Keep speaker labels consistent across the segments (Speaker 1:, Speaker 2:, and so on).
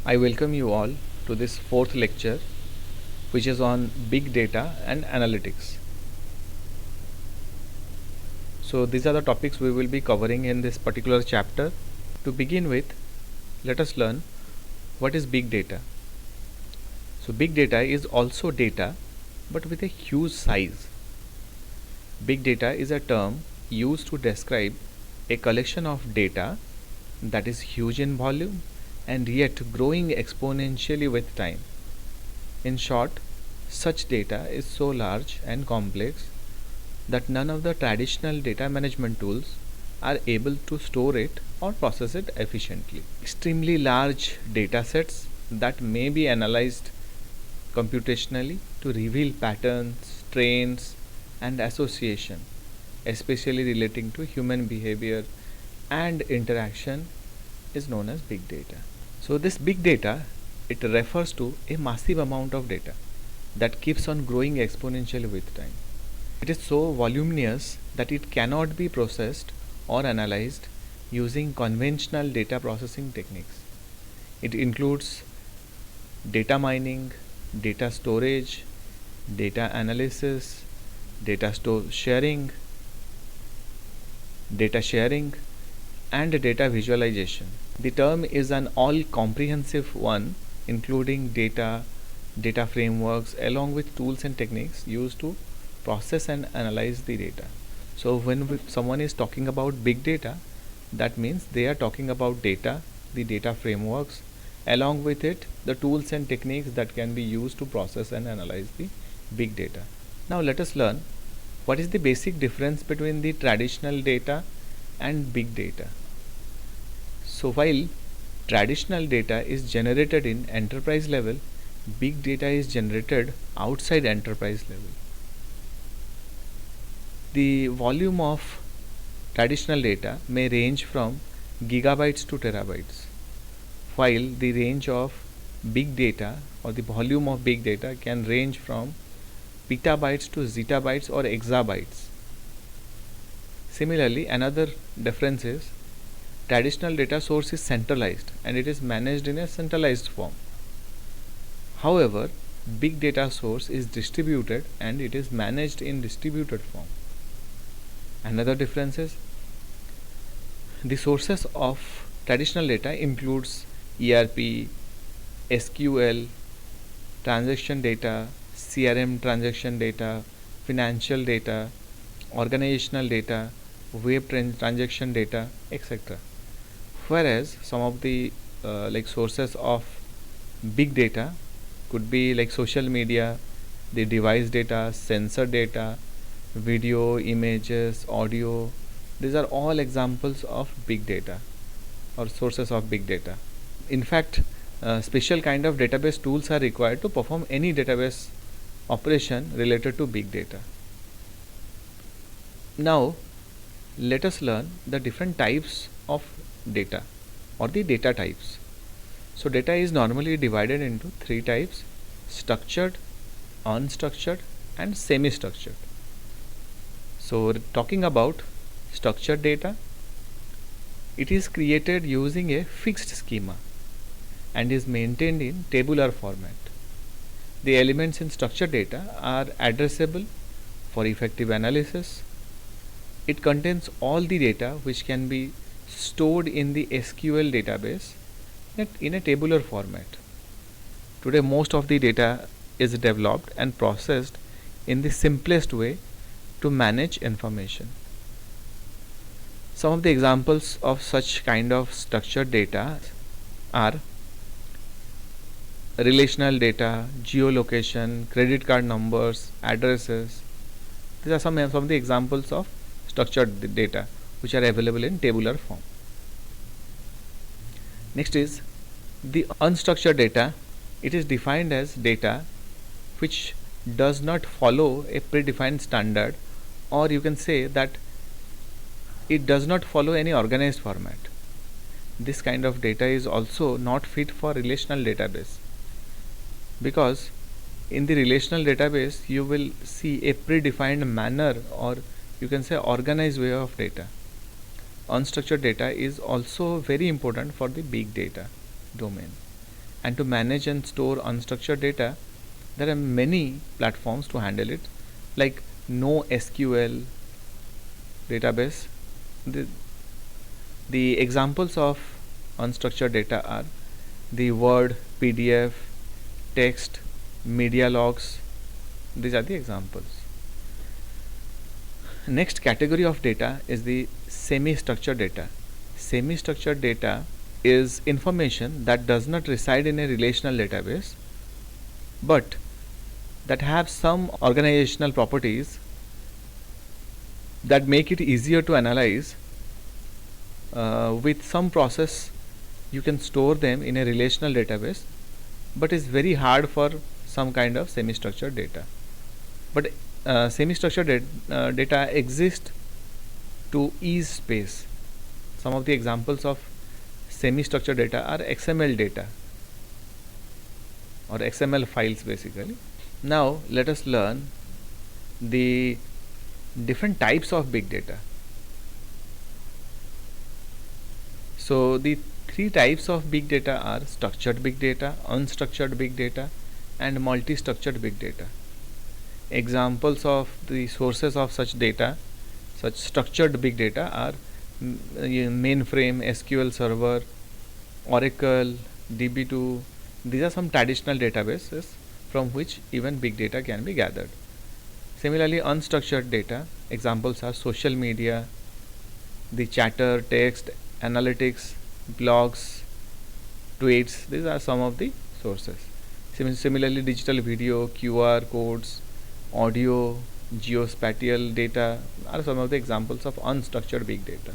Speaker 1: I welcome you all to this fourth lecture, which is on big data and analytics. So, these are the topics we will be covering in this particular chapter. To begin with, let us learn what is big data. So, big data is also data but with a huge size. Big data is a term used to describe a collection of data that is huge in volume and yet growing exponentially with time. In short, such data is so large and complex that none of the traditional data management tools are able to store it or process it efficiently. Extremely large data sets that may be analyzed computationally to reveal patterns, trends, and association, especially relating to human behavior and interaction, is known as big data. So this big data, it refers to a massive amount of data that keeps on growing exponentially with time. It is so voluminous that it cannot be processed or analyzed using conventional data processing techniques. It includes data mining, data storage, data analysis, sharing, and data visualization. The term is an all-comprehensive one, including data frameworks, along with tools and techniques used to process and analyze the data. So when someone is talking about big data, that means they are talking about data, the data frameworks, along with it the tools and techniques that can be used to process and analyze the big data. Now let us learn what is the basic difference between the traditional data and big data. So while traditional data is generated in enterprise level, big data is generated outside enterprise level. The volume of traditional data may range from gigabytes to terabytes, while the range of big data or the volume of big data can range from petabytes to zettabytes or exabytes. Similarly, another difference is traditional data source is centralized and it is managed in a centralized form. However, big data source is distributed and it is managed in distributed form. Another difference is the sources of traditional data includes ERP, SQL, transaction data, CRM transaction data, financial data, organizational data, web transaction data, etc. Whereas some of the sources of big data could be like social media, the device data, sensor data, video, images, audio. These are all examples of big data or sources of big data. In fact, special kind of database tools are required to perform any database operation related to big data. Now let us learn the different types of data or the data types. So data is normally divided into three types: structured, unstructured, and semi-structured. So talking about structured data, it is created using a fixed schema and is maintained in tabular format. The elements in structured data are addressable for effective analysis. It contains all the data which can be stored in the SQL database in a tabular format. Today most of the data is developed and processed in the simplest way to manage information. Some of the examples of such kind of structured data are relational data, geolocation, credit card numbers, addresses. These are some of the examples of structured data which are available in tabular form. Next is the unstructured data. It is defined as data which does not follow a predefined standard, or you can say that it does not follow any organized format. This kind of data is also not fit for relational database, because in the relational database you will see a predefined manner, or you can say organized way of data. Unstructured data is also very important for the big data domain. And to manage and store unstructured data, there are many platforms to handle it, like NoSQL database. The examples of unstructured data are the Word, PDF, text, media logs. These are the examples. Next category of data is the semi-structured data. Semi-structured data is information that does not reside in a relational database, but that have some organizational properties that make it easier to analyze. With some process you can store them in a relational database, but it's very hard for some kind of semi-structured data. But semi-structured data exists to ease space. Some of the examples of semi-structured data are XML data or XML files basically. Now let us learn the different types of big data. So the three types of big data are structured big data, unstructured big data, and multi-structured big data. Examples of the sources of such data, such structured big data, are mainframe, SQL Server, Oracle, DB2. These are some traditional databases from which even big data can be gathered. Similarly, unstructured data examples are social media, the chatter, text, analytics, blogs, tweets. These are some of the sources. Similarly, digital video, QR codes, audio, geospatial data are some of the examples of unstructured big data.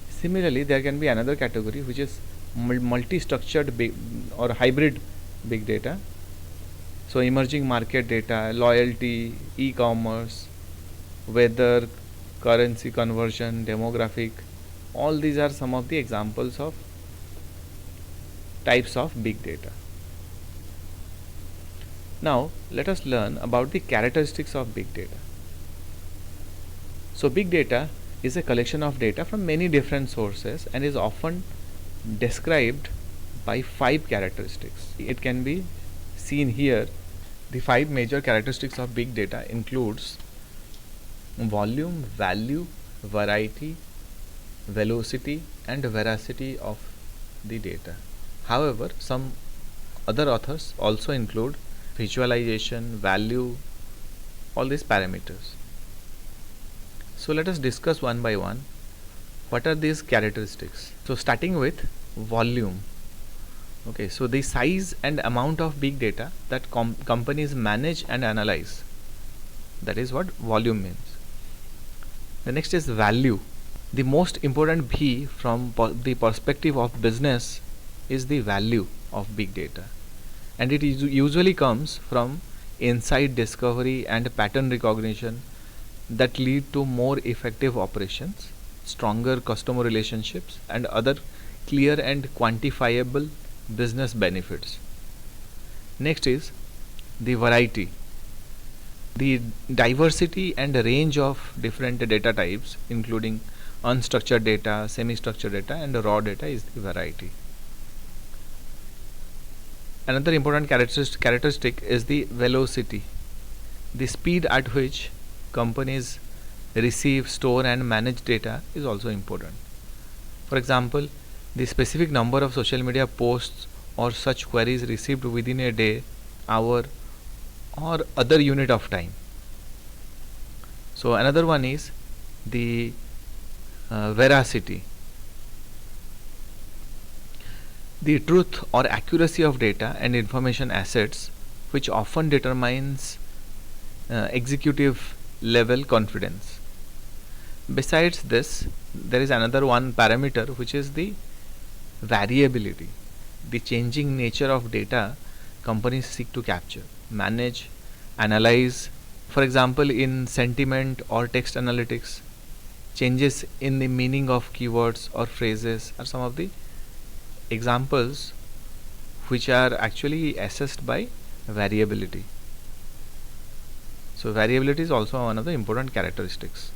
Speaker 1: Similarly, there can be another category which is multi-structured big or hybrid big data. So emerging market data, loyalty, e-commerce, weather, currency conversion, demographic, all these are some of the examples of types of big data. Now let us learn about the characteristics of big data. So big data is a collection of data from many different sources and is often described by 5 characteristics. It can be seen here. The 5 major characteristics of big data includes volume, value, variety, velocity, and veracity of the data. However, some other authors also include visualization, value, all these parameters. So let us discuss one by one what are these characteristics. So starting with volume. Okay, so the size and amount of big data that companies manage and analyze, that is what volume means. The next is value. The most important B from the perspective of business is the value of big data, and it usually comes from insight discovery and pattern recognition that lead to more effective operations, stronger customer relationships, and other clear and quantifiable business benefits. Next is the variety. The diversity and range of different data types, including unstructured data, semi-structured data, and raw data, is the variety. Another important characteristic is the velocity. The speed at which companies receive, store, and manage data is also important. For example, the specific number of social media posts or such queries received within a day, hour, or other unit of time. So another one is the veracity. The truth or accuracy of data and information assets, which often determines executive level confidence. Besides this, there is another one parameter, which is the variability, the changing nature of data companies seek to capture, manage, analyze. For example, in sentiment or text analytics, changes in the meaning of keywords or phrases are some of the examples which are actually assessed by variability. So variability is also one of the important characteristics.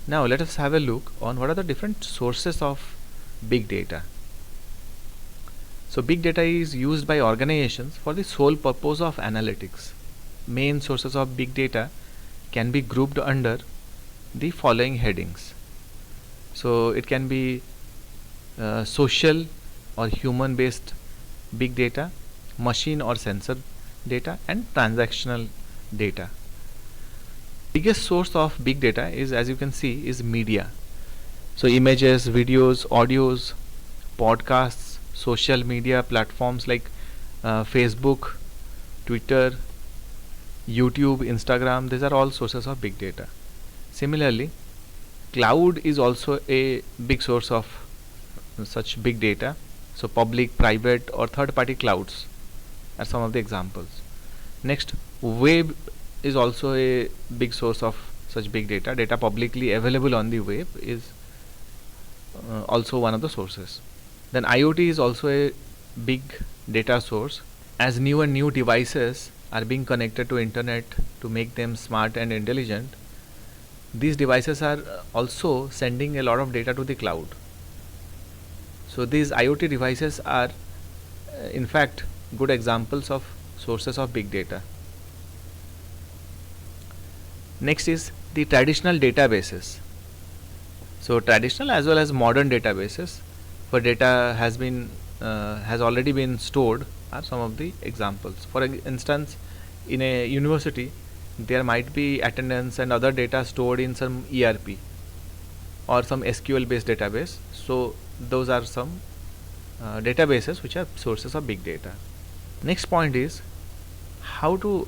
Speaker 1: Now let us have a look on what are the different sources of big data. So big data is used by organizations for the sole purpose of analytics. Main sources of big data can be grouped under the following headings. So it can be social or human based big data, machine or sensor data, and transactional data. Biggest source of big data is, as you can see, is media. So images, videos, audios, podcasts, social media platforms like Facebook, Twitter, YouTube, Instagram, these are all sources of big data. Similarly, cloud is also a big source of such big data. So public, private or third party clouds are some of the examples. Next, web is also a big source of such big data. Data publicly available on the web is also one of the sources. Then IoT is also a big data source. As new and new devices are being connected to internet to make them smart and intelligent, these devices are also sending a lot of data to the cloud. So these IoT devices are in fact good examples of sources of big data. Next is the traditional databases. So traditional as well as modern databases where data has already been stored are some of the examples. For instance, in a university there might be attendance and other data stored in some ERP or some SQL based database. So those are some databases which are sources of big data. Next point is how to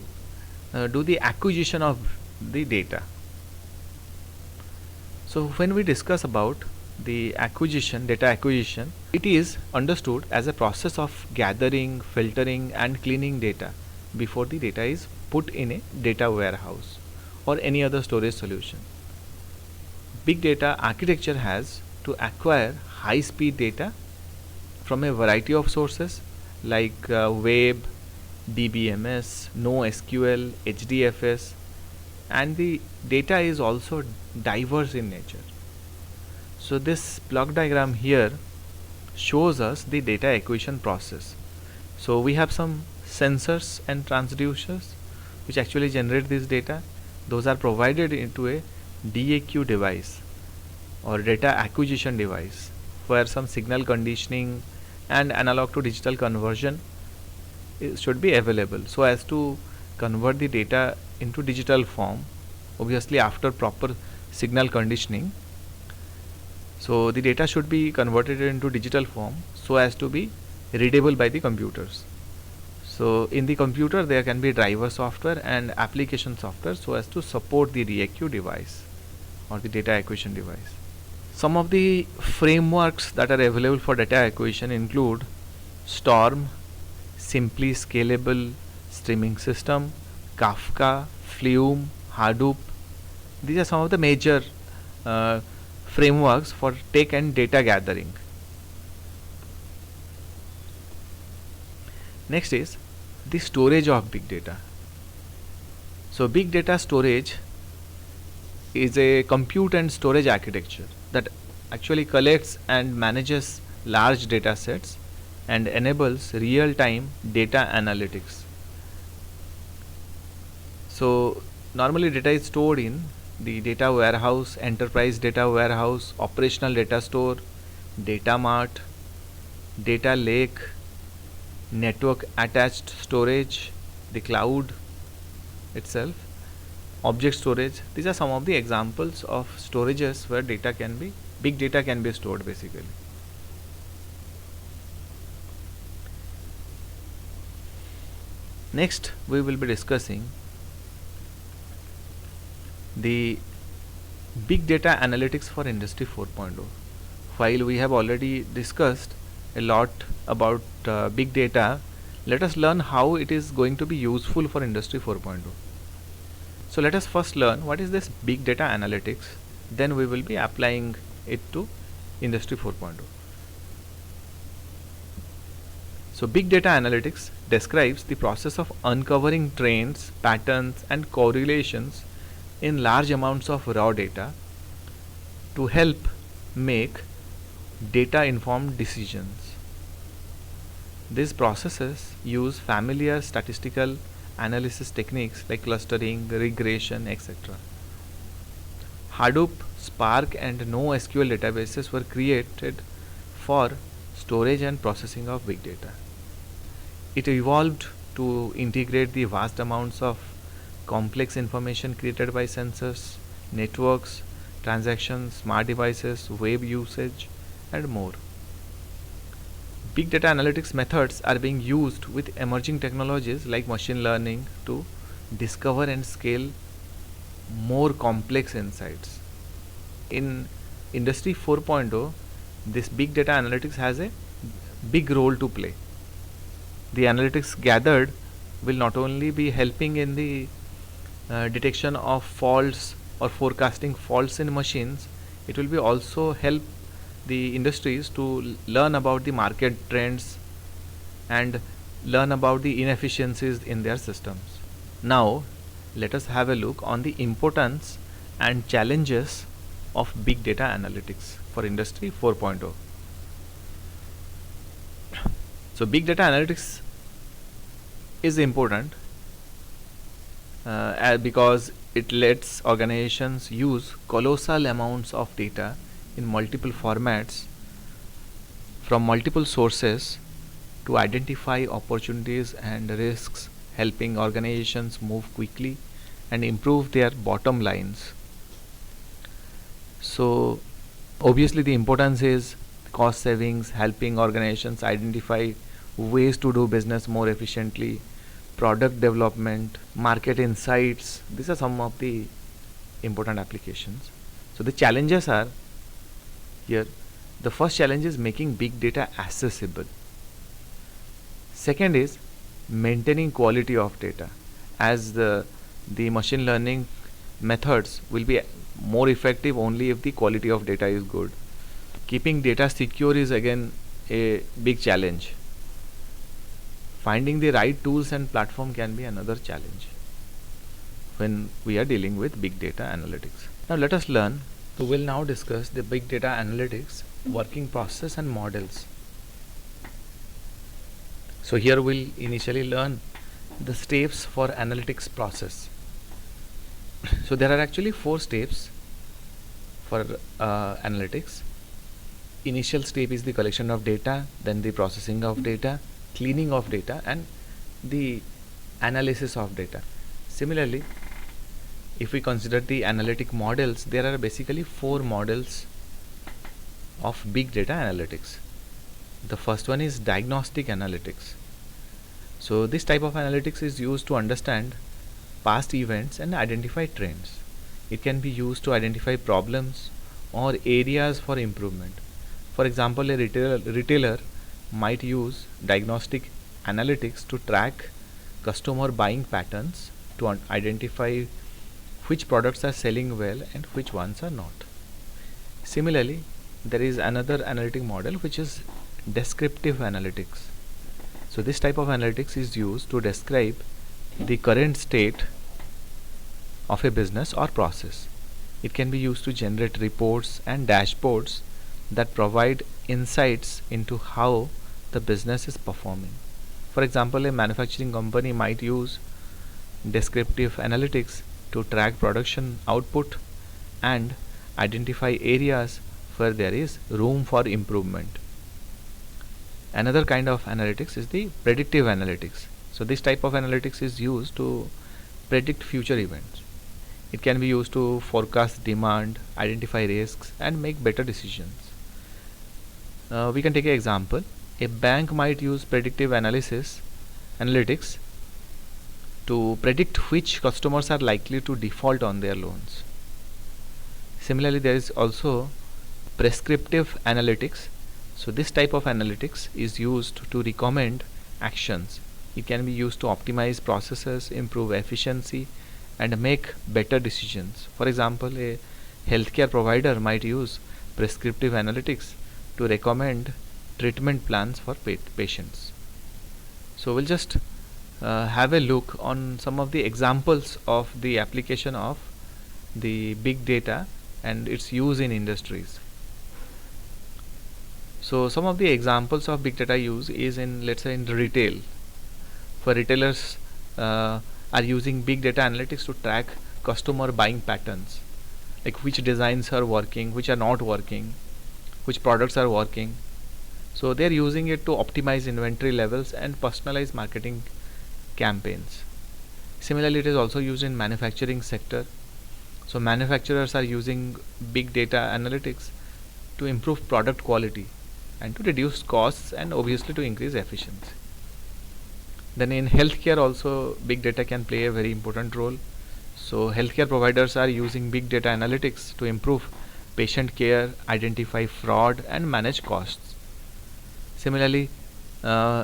Speaker 1: do the acquisition of the data. So when we discuss about the data acquisition, it is understood as a process of gathering, filtering and cleaning data before the data is put in a data warehouse or any other storage solution. Big data architecture has to acquire high speed data from a variety of sources like web, DBMS, NoSQL, HDFS, and the data is also diverse in nature. So this block diagram here shows us the data acquisition process. So we have some sensors and transducers which actually generate this data. Those are provided into a DAQ device or data acquisition device where some signal conditioning and analog to digital conversion should be available so as to convert the data into digital form, obviously after proper signal conditioning. So the data should be converted into digital form so as to be readable by the computers. So in the computer there can be driver software and application software so as to support the DAQ device or the data acquisition device. Some of the frameworks that are available for data acquisition include Storm, Simply Scalable Streaming System, Kafka, Flume, Hadoop. These are some of the major frameworks for tech and data gathering. Next is the storage of big data. So big data storage is a compute and storage architecture that actually collects and manages large data sets and enables real-time data analytics. So normally data is stored in the data warehouse, enterprise data warehouse, operational data store, data mart, data lake, network attached storage, the cloud itself, object storage. These are some of the examples of storages where big data can be stored basically. Next we will be discussing the big data analytics for Industry 4.0. While we have already discussed a lot about big data, let us learn how it is going to be useful for Industry 4.0. So let us first learn what is this big data analytics, then we will be applying it to Industry 4.0. So big data analytics describes the process of uncovering trends, patterns and correlations in large amounts of raw data to help make data informed decisions. These processes use familiar statistical analysis techniques like clustering, regression, etc. Hadoop, Spark, and NoSQL databases were created for storage and processing of big data. It evolved to integrate the vast amounts of complex information created by sensors, networks, transactions, smart devices, web usage, and more. Big data analytics methods are being used with emerging technologies like machine learning to discover and scale more complex insights. In Industry 4.0, this big data analytics has a big role to play. The analytics gathered will not only be helping in the detection of faults or forecasting faults in machines, it will be also help the industries to learn about the market trends and learn about the inefficiencies in their systems. Now, let us have a look on the importance and challenges of big data analytics for Industry 4.0. So, big data analytics is important because it lets organizations use colossal amounts of data in multiple formats from multiple sources to identify opportunities and risks, helping organizations move quickly and improve their bottom lines. So, obviously, the importance is cost savings, helping organizations identify ways to do business more efficiently, product development, market insights. These are some of the important applications. So, the challenges are here. The first challenge is making big data accessible. Second is maintaining quality of data, as the machine learning methods will be more effective only if the quality of data is good. Keeping data secure is again a big challenge. Finding the right tools and platform can be another challenge when we are dealing with big data analytics. Now let us learn. We will now discuss the big data analytics working process and models. So here we'll initially learn the steps for analytics process. So there are actually 4 steps for analytics. Initial step is the collection of data, then the processing of data, cleaning of data, and the analysis of data. Similarly, if we consider the analytic models, there are basically 4 models of big data analytics. The first one is diagnostic analytics. So this type of analytics is used to understand past events and identify trends. It can be used to identify problems or areas for improvement. For example, a retailer might use diagnostic analytics to track customer buying patterns to identify which products are selling well and which ones are not. Similarly, there is another analytic model which is descriptive analytics. So this type of analytics is used to describe the current state of a business or process. It can be used to generate reports and dashboards that provide insights into how the business is performing. For example, a manufacturing company might use descriptive analytics to track production output and identify areas where there is room for improvement. Another kind of analytics is the predictive analytics. So this type of analytics is used to predict future events. It can be used to forecast demand, identify risks, and make better decisions. We can take an example. A bank might use predictive analytics to predict which customers are likely to default on their loans. Similarly, there is also prescriptive analytics. So this type of analytics is used to recommend actions. It can be used to optimize processes, improve efficiency, and make better decisions. For example, a healthcare provider might use prescriptive analytics to recommend treatment plans for patients. So we'll just have a look on some of the examples of the application of the big data and its use in industries. So some of the examples of big data use is in, let's say, in retail. For retailers, are using big data analytics to track customer buying patterns, like which designs are working, which are not working, which products are working. So they are using it to optimize inventory levels and personalize marketing campaigns. Similarly, it is also used in manufacturing sector. So manufacturers are using big data analytics to improve product quality and to reduce costs and obviously to increase efficiency. Then in healthcare also big data can play a very important role. So healthcare providers are using big data analytics to improve patient care, identify fraud and manage costs. Similarly,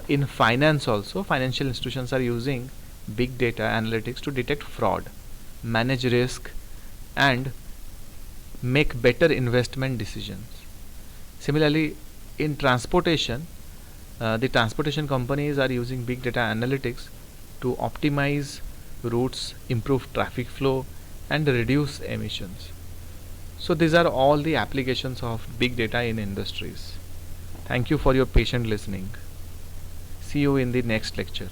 Speaker 1: in finance also, financial institutions are using big data analytics to detect fraud, manage risk and make better investment decisions. Similarly, in transportation, the transportation companies are using big data analytics to optimize routes, improve traffic flow and reduce emissions. So these are all the applications of big data in industries. Thank you for your patient listening. See you in the next lecture.